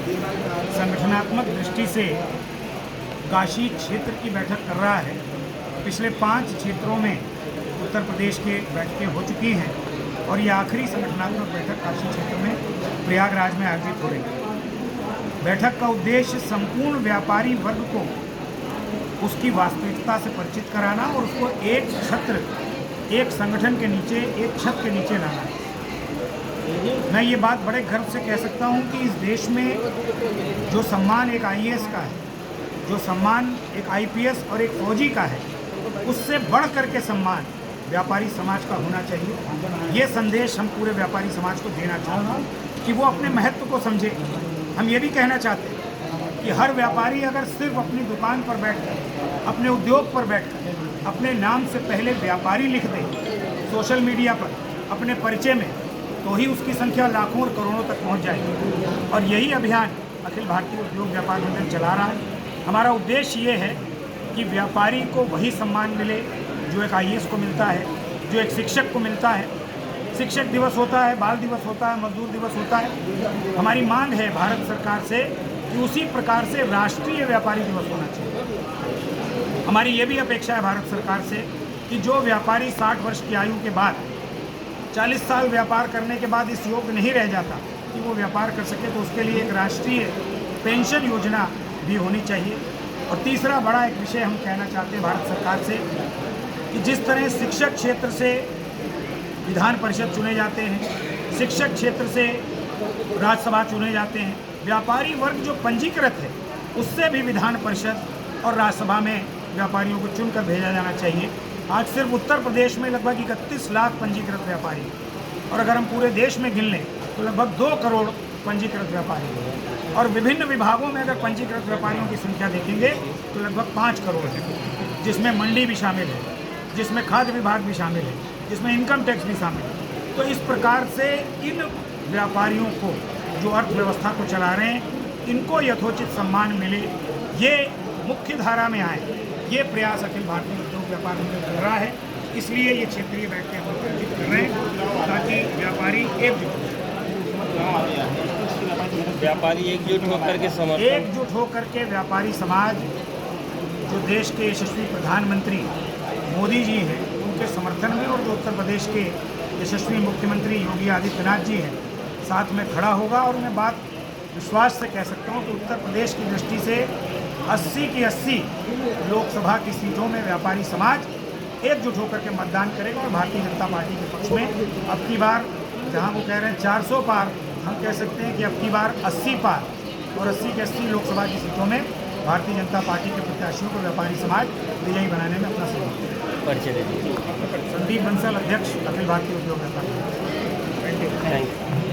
संगठनात्मक दृष्टि से काशी क्षेत्र की बैठक कर रहा है। पिछले 5 क्षेत्रों में उत्तर प्रदेश के बैठकें हो चुकी हैं और ये आखिरी संगठनात्मक बैठक काशी क्षेत्र में प्रयागराज में आयोजित हो रही है। बैठक का उद्देश्य संपूर्ण व्यापारी वर्ग को उसकी वास्तविकता से परिचित कराना और उसको एक छत्र, एक संगठन के नीचे, एक छत के नीचे लाना है। मैं ये बात बड़े गर्व से कह सकता हूँ कि इस देश में जो सम्मान एक आईएएस का है, जो सम्मान एक आईपीएस और एक फौजी का है, उससे बढ़ कर के सम्मान व्यापारी समाज का होना चाहिए। ये संदेश हम पूरे व्यापारी समाज को देना चाहते हैं कि वो अपने महत्व को समझे। हम ये भी कहना चाहते हैं कि हर व्यापारी अगर सिर्फ अपनी दुकान पर बैठकर, अपने उद्योग पर बैठकर अपने नाम से पहले व्यापारी लिख दे सोशल मीडिया पर अपने परिचय में, तो ही उसकी संख्या लाखों और करोड़ों तक पहुंच जाएगी। और यही अभियान अखिल भारतीय उद्योग व्यापार मंडल चला रहा है। हमारा उद्देश्य ये है कि व्यापारी को वही सम्मान मिले जो एक आईएएस को मिलता है, जो एक शिक्षक को मिलता है। शिक्षक दिवस होता है, बाल दिवस होता है, मजदूर दिवस होता है। हमारी मांग है भारत सरकार से कि उसी प्रकार से राष्ट्रीय व्यापारी दिवस होना चाहिए। हमारी ये भी अपेक्षा है भारत सरकार से कि जो व्यापारी 60 वर्ष की आयु के बाद 40 साल व्यापार करने के बाद इस योग्य नहीं रह जाता कि वो व्यापार कर सके, तो उसके लिए एक राष्ट्रीय पेंशन योजना भी होनी चाहिए। और तीसरा बड़ा एक विषय हम कहना चाहते हैं भारत सरकार से कि जिस तरह शिक्षक क्षेत्र से विधान परिषद चुने जाते हैं, शिक्षक क्षेत्र से राज्यसभा चुने जाते हैं, व्यापारी वर्ग जो पंजीकृत है उससे भी विधान परिषद और राज्यसभा में व्यापारियों को चुनकर भेजा जाना चाहिए। आज सिर्फ उत्तर प्रदेश में लगभग 31 लाख पंजीकृत व्यापारी, और अगर हम पूरे देश में गिन लें तो लगभग 2 करोड़ पंजीकृत व्यापारी हैं। और विभिन्न विभागों में अगर पंजीकृत व्यापारियों की संख्या देखेंगे तो लगभग 5 करोड़ है, जिसमें मंडी भी शामिल है, जिसमें खाद्य विभाग भी शामिल है, जिसमें इनकम टैक्स भी शामिल है। तो इस प्रकार से इन व्यापारियों को जो अर्थव्यवस्था को चला रहे हैं, इनको यथोचित सम्मान मिले, ये मुख्य धारा में आए, ये प्रयास अखिल भारतीय उद्योग व्यापार मंडल कर रहा है। इसलिए ये क्षेत्रीय बैठकें हम आयोजित कर रहे हैं ताकि व्यापारी एकजुट होकर के व्यापारी समाज, जो देश के यशस्वी प्रधानमंत्री मोदी जी हैं उनके समर्थन में, और जो उत्तर प्रदेश के यशस्वी मुख्यमंत्री योगी आदित्यनाथ जी हैं, साथ में खड़ा होगा। और मैं बात विश्वास से कह सकता हूँ कि उत्तर प्रदेश की दृष्टि से 80 की 80 लोकसभा की सीटों में व्यापारी समाज एकजुट होकर के मतदान करेगा। और भारतीय जनता पार्टी के पक्ष में अब की बार, जहां वो कह रहे हैं 400 पार, हम कह सकते हैं कि अब की बार 80 पार, और 80 की 80 लोकसभा की सीटों में भारतीय जनता पार्टी के प्रत्याशियों को व्यापारी समाज विजयी बनाने में अपना सहयोग करेगा। संदीप बंसल, अध्यक्ष अखिल भारतीय उद्योग व्यापार। Thank you.